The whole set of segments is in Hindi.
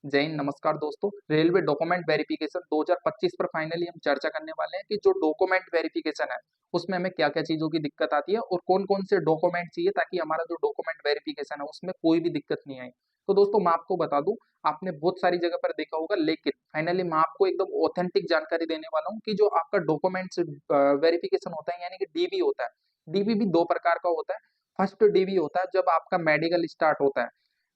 जय हिंद, नमस्कार दोस्तों। रेलवे डॉक्यूमेंट वेरिफिकेशन 2025 पर फाइनली हम चर्चा करने वाले हैं कि जो डॉक्यूमेंट वेरिफिकेशन है उसमें हमें क्या क्या चीजों की दिक्कत आती है और कौन कौन से डॉक्यूमेंट चाहिए ताकि हमारा जो डॉक्यूमेंट वेरिफिकेशन है उसमें कोई भी दिक्कत नहीं आए। तो दोस्तों मैं आपको बता दूं, आपने बहुत सारी जगह पर देखा होगा, लेकिन फाइनली मैं आपको एकदम ऑथेंटिक जानकारी देने वाला हूँ कि जो आपका डॉक्यूमेंट्स वेरिफिकेशन होता है यानी कि डीबी होता है। डीबी भी दो प्रकार का होता है। फर्स्ट डीबी होता है जब आपका मेडिकल स्टार्ट होता है,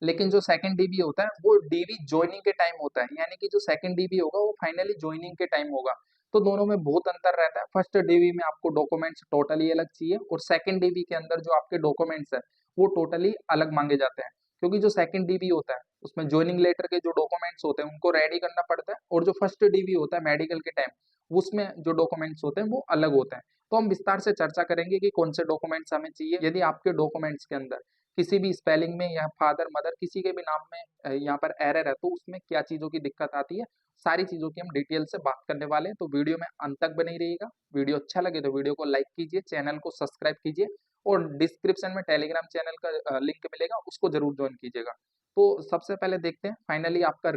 लेकिन जो सेकंड डीबी होता है वो डीबी ज्वाइनिंग के टाइम होता है, यानी कि जो सेकंड डीबी होगा वो फाइनली ज्वाइनिंग के टाइम होगा। तो दोनों में बहुत अंतर रहता है। फर्स्ट डीबी में आपको डॉक्यूमेंट्स टोटली अलग चाहिए और सेकंड डीबी के अंदर जो आपके डॉक्यूमेंट्स है वो टोटली अलग मांगे जाते हैं, क्योंकि जो सेकंड डीबी होता है उसमें ज्वाइनिंग लेटर के जो डॉक्यूमेंट्स होते हैं उनको रेडी करना पड़ता है, और जो फर्स्ट डीबी होता है मेडिकल के टाइम उसमें जो डॉक्यूमेंट्स होते हैं वो अलग होते हैं। तो हम विस्तार से चर्चा करेंगे कि कौन से डॉक्यूमेंट्स हमें चाहिए। यदि आपके डॉक्यूमेंट्स के अंदर किसी भी स्पेलिंग में या फादर मदर किसी के भी नाम में यहाँ पर एरर है तो उसमें क्या चीजों की दिक्कत आती है, सारी चीजों की हम डिटेल से बात करने वाले हैं। तो वीडियो में अंत तक बने रहिएगा। वीडियो अच्छा लगे तो वीडियो को लाइक कीजिए, चैनल को सब्सक्राइब कीजिए और डिस्क्रिप्शन में टेलीग्राम चैनल का लिंक मिलेगा, उसको जरूर ज्वाइन कीजिएगा। तो सबसे पहले देखते हैं फाइनली आपका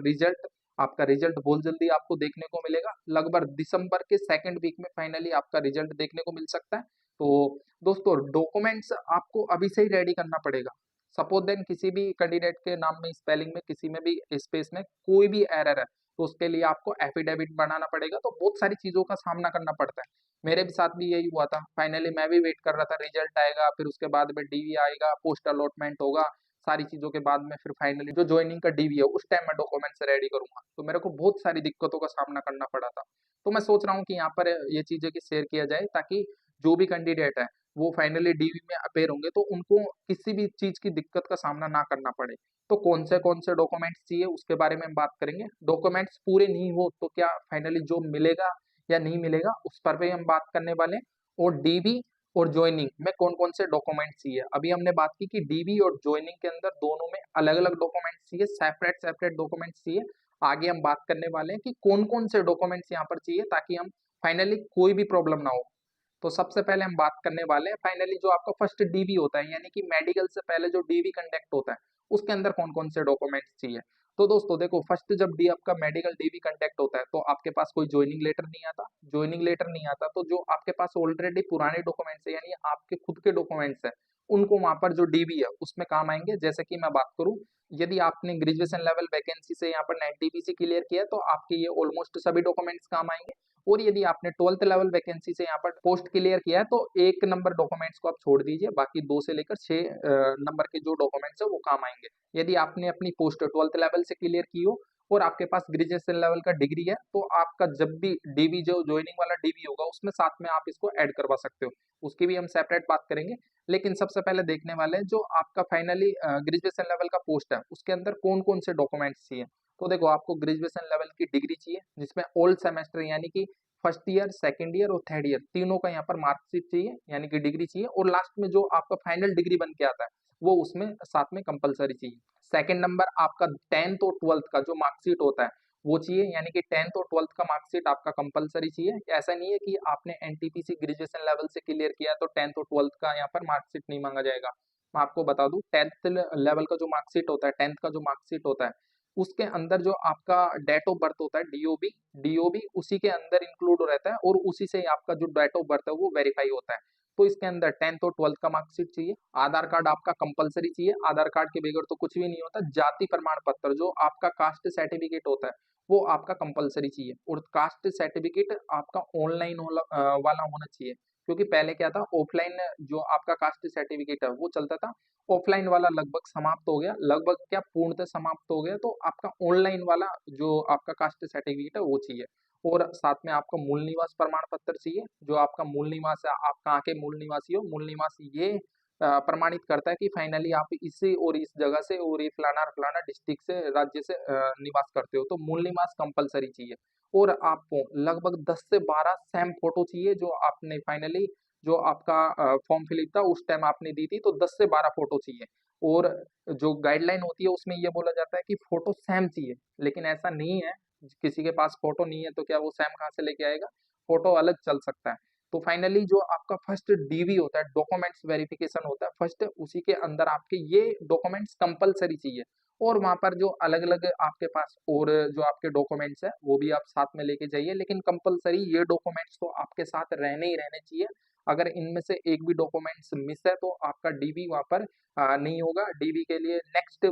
रिजल्ट बहुत जल्दी आपको देखने को मिलेगा। लगभग दिसंबर के सेकंड वीक में फाइनली आपका रिजल्ट देखने को मिल सकता है। तो दोस्तों डॉक्यूमेंट्स आपको अभी से ही रेडी करना पड़ेगा। सपोज देन किसी भी कैंडिडेट के नाम में स्पेलिंग में किसी में भी स्पेस में कोई भी एरर है तो उसके लिए आपको एफिडेविट बनाना पड़ेगा। तो बहुत सारी चीजों का सामना करना पड़ता है। मेरे भी साथ भी यही हुआ था। फाइनली मैं भी वेट कर रहा था, रिजल्ट आएगा फिर उसके बाद में डीवी आएगा, पोस्ट अलॉटमेंट होगा, सारी चीजों के बाद में फिर फाइनली जो ज्वाइनिंग का डीवी है उस टाइम मैं डॉक्यूमेंट्स रेडी करूंगा। तो मेरे को बहुत सारी दिक्कतों का सामना करना पड़ा था। तो मैं सोच रहा हूँ कि यहाँ पर ये चीजें की शेयर किया जाए ताकि जो भी कैंडिडेट है वो फाइनली डीवी में अपेयर होंगे तो उनको किसी भी चीज की दिक्कत का सामना ना करना पड़े। तो कौन से डॉक्यूमेंट्स चाहिए उसके बारे में हम बात करेंगे। डॉक्यूमेंट्स पूरे नहीं हो तो क्या फाइनली जो मिलेगा या नहीं मिलेगा उस पर भी हम बात करने वाले हैं। और डीबी और ज्वाइनिंग में कौन कौन से डॉक्यूमेंट्स चाहिए, अभी हमने बात की कि डीबी और ज्वाइनिंग के अंदर दोनों में अलग अलग डॉक्यूमेंट्स चाहिए, सेपरेट सेपरेट डॉक्यूमेंट्स चाहिए। आगे हम बात करने वाले हैं कि कौन कौन से डॉक्यूमेंट्स यहाँ पर चाहिए ताकि हम फाइनली कोई भी प्रॉब्लम ना हो। तो सबसे पहले हम बात करने वाले हैं फाइनली जो आपका फर्स्ट डीबी होता है, यानी कि मेडिकल से पहले जो डीबी कंडक्ट होता है उसके अंदर कौन कौन से डॉक्यूमेंट्स चाहिए। तो दोस्तों देखो, फर्स्ट जब डी आपका मेडिकल डीबी कंडक्ट होता है तो आपके पास कोई ज्वाइनिंग लेटर नहीं आता। ज्वाइनिंग लेटर नहीं आता तो जो आपके पास ऑलरेडी पुराने डॉक्यूमेंट्स है यानी आपके खुद के डॉक्यूमेंट्स है उनको वहां पर जो डीबी है उसमें काम आएंगे। जैसे कि मैं बात करूं, यदि आपने ग्रेजुएशन लेवल वैकेंसी से यहाँ पर एनटीपीसी क्लियर किया है तो आपके ये ऑलमोस्ट सभी डॉक्यूमेंट्स काम आएंगे। और यदि आपने 12th लेवल वैकेंसी से यहाँ पर पोस्ट क्लियर किया है तो एक नंबर डॉक्यूमेंट्स को आप छोड़ दीजिए, बाकी 2 से लेकर 6 नंबर के जो डॉक्यूमेंट्स है वो काम आएंगे। यदि आपने अपनी पोस्ट 12th लेवल से क्लियर की हो और आपके पास ग्रेजुएशन लेवल का डिग्री है तो आपका जब भी डीबी जो ज्वाइनिंग वाला डीबी होगा उसमें साथ में आप इसको ऐड करवा सकते हो। उसकी भी हम सेपरेट बात करेंगे। लेकिन सबसे पहले देखने वाले हैं जो आपका फाइनली ग्रेजुएशन लेवल का पोस्ट है उसके अंदर कौन कौन से डॉक्यूमेंट्स चाहिए। तो देखो, आपको ग्रेजुएशन लेवल की डिग्री चाहिए जिसमें ओल्ड सेमेस्टर यानी कि फर्स्ट ईयर, सेकंड ईयर और थर्ड ईयर तीनों का यहाँ पर मार्कशीट चाहिए यानी कि डिग्री चाहिए। और लास्ट में जो आपका फाइनल डिग्री बन के आता है वो उसमें साथ में कंपलसरी चाहिए। सेकंड नंबर आपका 10th और 12th का जो मार्कशीट होता है वो चाहिए, यानी कि 10th और 12th का मार्कशीट आपका कंपलसरी चाहिए। ऐसा नहीं है कि आपने एनटीपीसी ग्रेजुएशन लेवल से क्लियर किया तो 10th और 12th का यहाँ पर मार्कशीट नहीं मांगा जाएगा। मैं आपको बता दूं, 10th लेवल का जो मार्कशीट होता है, 10th का जो मार्कशीट होता है उसके अंदर जो आपका डेट ऑफ बर्थ होता है डीओबी, डीओबी उसी के अंदर इंक्लूड रहता है और उसी से आपका जो डेट ऑफ बर्थ है वो वेरीफाई होता है। तो इसके अंदर 10th और 12th का मार्कशीट चाहिए। आधार कार्ड आपका कंपलसरी चाहिए, आधार कार्ड के बगैर तो कुछ भी नहीं होता। जाति प्रमाण पत्र जो आपका कास्ट सर्टिफिकेट होता है वो आपका कंपलसरी चाहिए, और कास्ट सर्टिफिकेट आपका ऑनलाइन वाला होना चाहिए। क्योंकि पहले क्या था, ऑफलाइन जो आपका कास्ट सर्टिफिकेट है वो चलता था, ऑफलाइन वाला लगभग समाप्त हो गया, लगभग क्या पूर्णतः समाप्त हो गया। तो आपका ऑनलाइन वाला जो आपका कास्ट सर्टिफिकेट है वो चाहिए। और साथ में आपका मूल निवास प्रमाण पत्र चाहिए। जो आपका मूल निवास है, आप कहाँ के मूल निवासी हो, मूल निवासी ये प्रमाणित करता है कि फाइनली आप इसी और इस जगह से और ये फलाना डिस्ट्रिक्ट से, राज्य से निवास करते हो। तो मूल निवास कंपलसरी चाहिए। और आपको लगभग 10 से 12 सैम फोटो चाहिए जो आपने फाइनली जो आपका फॉर्म फिलिप था उस टाइम आपने दी थी, तो 10 से 12 फोटो चाहिए। और जो गाइडलाइन होती है उसमें ये बोला जाता है कि फोटो सैम चाहिए, लेकिन ऐसा नहीं है। किसी के पास फोटो नहीं है तो क्या वो सैम कहाँ से लेके आएगा, फोटो अलग चल सकता है। तो फाइनली जो आपका फर्स्ट डीवी होता है, डॉक्यूमेंट्स वेरिफिकेशन होता है फर्स्ट, उसी के अंदर आपके ये डॉक्यूमेंट्स कंपलसरी चाहिए। और वहाँ पर जो अलग-अलग आपके पास और जो आपके डॉक्यूमेंट्स हैं, वो भी आप साथ में लेके जाइए, लेकिन कंपल्सरी ये डॉक्यूमेंट्स तो आपके साथ रहने ही रहने चाहिए। अगर इनमें से एक भी डॉक्यूमेंट्स मिस है तो आपका डीबी वहाँ पर नहीं होगा। डीबी के लिए नेक्स्ट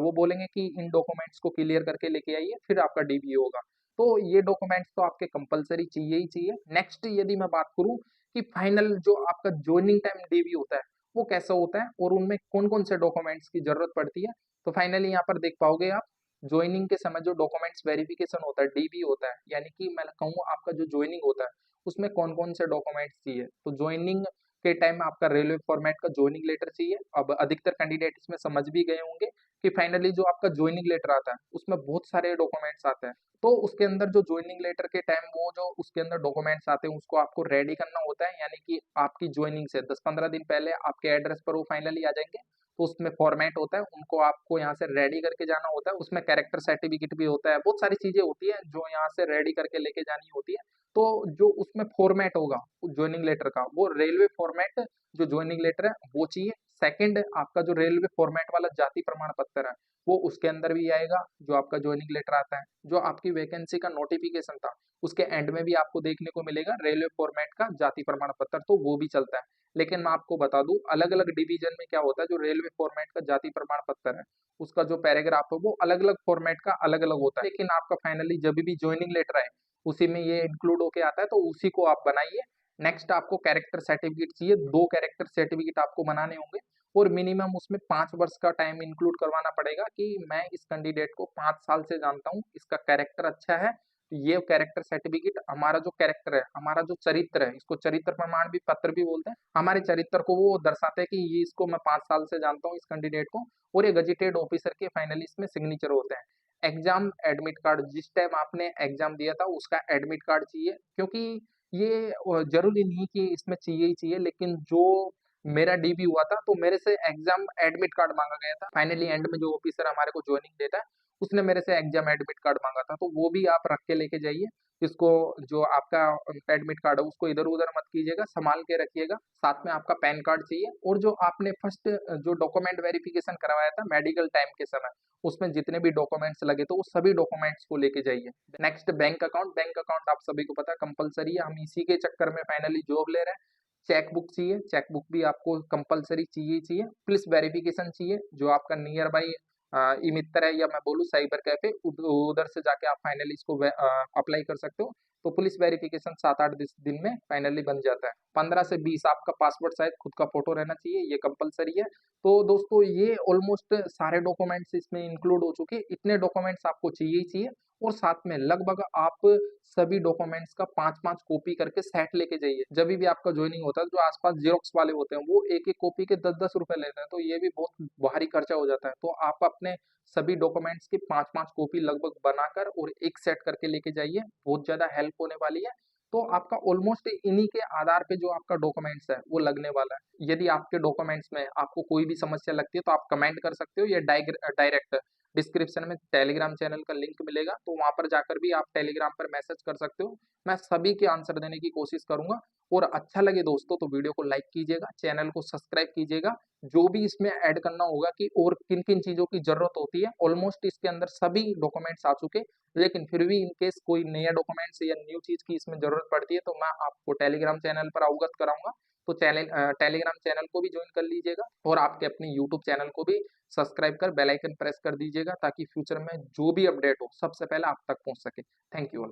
वो बोलेंगे कि इन डॉक्यूमेंट्स को क्लियर करके लेके आइए, फिर आपका डीबी होगा। तो ये डॉक्यूमेंट्स तो आपके कंपल्सरी चाहिए ही चाहिए। नेक्स्ट यदि मैं बात करूँ कि फाइनल जो आपका जॉइनिंग टाइम डीबी होता है, वो कैसा होता है और उनमें कौन-कौन से डॉक्यूमेंट्स की ज़रूरत पड़ती है। तो फाइनली यहाँ पर देख पाओगे आप, जॉइनिंग के समय जो डॉक्यूमेंट्स वेरिफिकेशन होता है, डीबी होता है, यानी कि मैं कहूँ आपका जो जॉइनिंग होता है, उसमें कौन-कौन से डॉक्यूमेंट्स चाहिए। तो जॉइनिंग के टाइम आपका रेलवे फॉर्मेट का जॉइनिंग लेटर चाहिए। अब अधिकतर कैंडिडेट इसमें समझ भी गए होंगे कि फाइनली जो आपका जॉइनिंग लेटर आता है, उसमें बहुत सारे डॉक्यूमेंट्स आते हैं। तो उसके अंदर जो जॉइनिंग लेटर के टाइम वो जो उसके अंदर डॉक्यूमेंट्स आते हैं, उसको आपको रेडी करना होता है, यानी कि आपकी जॉइनिंग से 10-15 दिन पहले आपके एड्रेस पर वो फाइनली आ जाएँगे। तो उसमें फॉर्मेट होता है, उनको आपको यहाँ से रेडी करके जाना होता है, उसमें कैरेक्टर सर्टिफिकेट भी होता है, बहुत सारी चीज़ें होती हैं जो यहाँ से रेडी करके लेके जानी होती है। तो जो उसमें फॉर्मेट होगा जॉइनिंग लेटर का, वो रेलवे फॉर्मेट जो जॉइनिंग लेटर है वो चाहिए। सेकंड आपका जो रेलवे फॉर्मेट वाला जाति प्रमाण पत्र है, वो उसके अंदर भी आएगा जो आपका जॉइनिंग लेटर आता है। जो आपकी वैकेंसी का नोटिफिकेशन था, उसके एंड में भी आपको देखने को मिलेगा रेलवे फॉर्मेट का जाति प्रमाण पत्र, तो वो भी चलता है। लेकिन मैं आपको बता दूं अलग-अलग डिवीजन में क्या होता है, जो रेलवे फॉर्मेट का जाति प्रमाण पत्र है, उसका जो पैराग्राफ है वो अलग-अलग फॉर्मेट का अलग-अलग होता है। लेकिन आपका फाइनली जब भी जॉइनिंग लेटर आए, उसी में ये इंक्लूड होके आता है, तो उसी को आप बनाइए। नेक्स्ट आपको कैरेक्टर सर्टिफिकेट चाहिए, 2 कैरेक्टर सर्टिफिकेट आपको बनाने होंगे और मिनिमम उसमें 5 वर्ष का टाइम इंक्लूड करवाना पड़ेगा कि मैं इस कैंडिडेट को 5 साल से जानता हूँ, इसका कैरेक्टर अच्छा है। ये कैरेक्टर सर्टिफिकेट हमारा जो कैरेक्टर है, हमारा जो चरित्र है, इसको चरित्र प्रमाण भी पत्र भी बोलते हैं। हमारे चरित्र को वो दर्शाते हैं कि ये इसको मैं 5 साल से जानता हूँ इस कैंडिडेट को, और ये गजेटेड ऑफिसर के फाइनली इसमें सिग्नेचर होते हैं। एग्जाम एडमिट कार्ड, जिस टाइम आपने एग्जाम दिया था उसका एडमिट कार्ड चाहिए, क्योंकि ये जरूरी नहीं कि इसमें चाहिए ही चाहिए, लेकिन जो मेरा डीबी हुआ था तो मेरे से एग्जाम एडमिट कार्ड मांगा गया था। फाइनली एंड में जो ऑफिसर हमारे को ज्वाइनिंग देता है, उसने मेरे से एग्जाम एडमिट कार्ड मांगा था, तो वो भी आप रख के लेके जाइए। इसको जो आपका एडमिट कार्ड है उसको इधर उधर मत कीजिएगा, संभाल के रखिएगा। साथ में आपका पैन कार्ड चाहिए, और जो आपने फर्स्ट जो डॉक्यूमेंट वेरिफिकेशन करवाया था मेडिकल टाइम के समय, उसमें जितने भी डॉक्यूमेंट्स लगे तो वो सभी डॉक्यूमेंट्स को लेके जाइए। Next bank account. Bank account आप सभी को पता है कंपलसरी है, हम इसी के चक्कर में फाइनली जॉब ले रहे हैं। चेक बुक चाहिए, चेक बुक भी आपको कंपलसरी चाहिए ही चाहिए। पुलिस वेरिफिकेशन चाहिए, जो आपका नियर बाई ई मित्र है, या मैं बोलूँ साइबर कैफे, उधर से जाके आप फाइनली इसको अप्लाई कर सकते हो। तो पुलिस वेरिफिकेशन 7-8 दिन में फाइनली बन जाता है। 15 से 20 आपका पासपोर्ट साइज खुद का फोटो रहना चाहिए, ये कंपलसरी है। तो दोस्तों ये ऑलमोस्ट सारे डॉक्यूमेंट्स इसमें इंक्लूड हो चुके हैं। इतने डॉक्यूमेंट्स आपको चाहिए ही चाहिए, और साथ में लगभग आप सभी डॉक्यूमेंट्स का 5-5 कॉपी करके सेट लेके जाइए। जब भी आपका ज्वाइनिंग होता है, जो आसपास जेरोक्स वाले होते हैं वो एक एक कॉपी के 10-10 रुपए लेते हैं, तो ये भी बहुत भारी खर्चा हो जाता है। तो आप अपने सभी डॉक्यूमेंट्स की 5-5 कॉपी लगभग बनाकर और एक सेट करके लेके जाइए, बहुत ज्यादा हेल्प होने वाली है। तो आपका ऑलमोस्ट इन्हीं के आधार पे जो आपका डॉक्यूमेंट्स है वो लगने वाला है। यदि आपके डॉक्यूमेंट्स में आपको कोई भी समस्या लगती है तो आप कमेंट कर सकते हो, या डायरेक्ट डिस्क्रिप्शन में टेलीग्राम चैनल का लिंक मिलेगा, तो वहां पर जाकर भी आप टेलीग्राम पर मैसेज कर सकते हो। मैं सभी के आंसर देने की कोशिश करूंगा। और अच्छा लगे दोस्तों तो वीडियो को लाइक कीजिएगा, चैनल को सब्सक्राइब कीजिएगा। जो भी इसमें ऐड करना होगा कि और किन किन चीजों की जरूरत होती है, ऑलमोस्ट इसके अंदर सभी डॉक्यूमेंट्स आ चुके, लेकिन फिर भी इन केस कोई नया डॉक्यूमेंट्स या न्यू चीज की इसमें जरूरत पड़ती है तो मैं आपको टेलीग्राम चैनल पर अवगत कराऊंगा। तो टेलीग्राम चैनल को भी ज्वाइन कर लीजिएगा, और आपके अपने यूट्यूब चैनल को भी सब्सक्राइब कर बेल आइकन प्रेस कर दीजिएगा, ताकि फ्यूचर में जो भी अपडेट हो सबसे पहले आप तक पहुंच सके। Thank you all.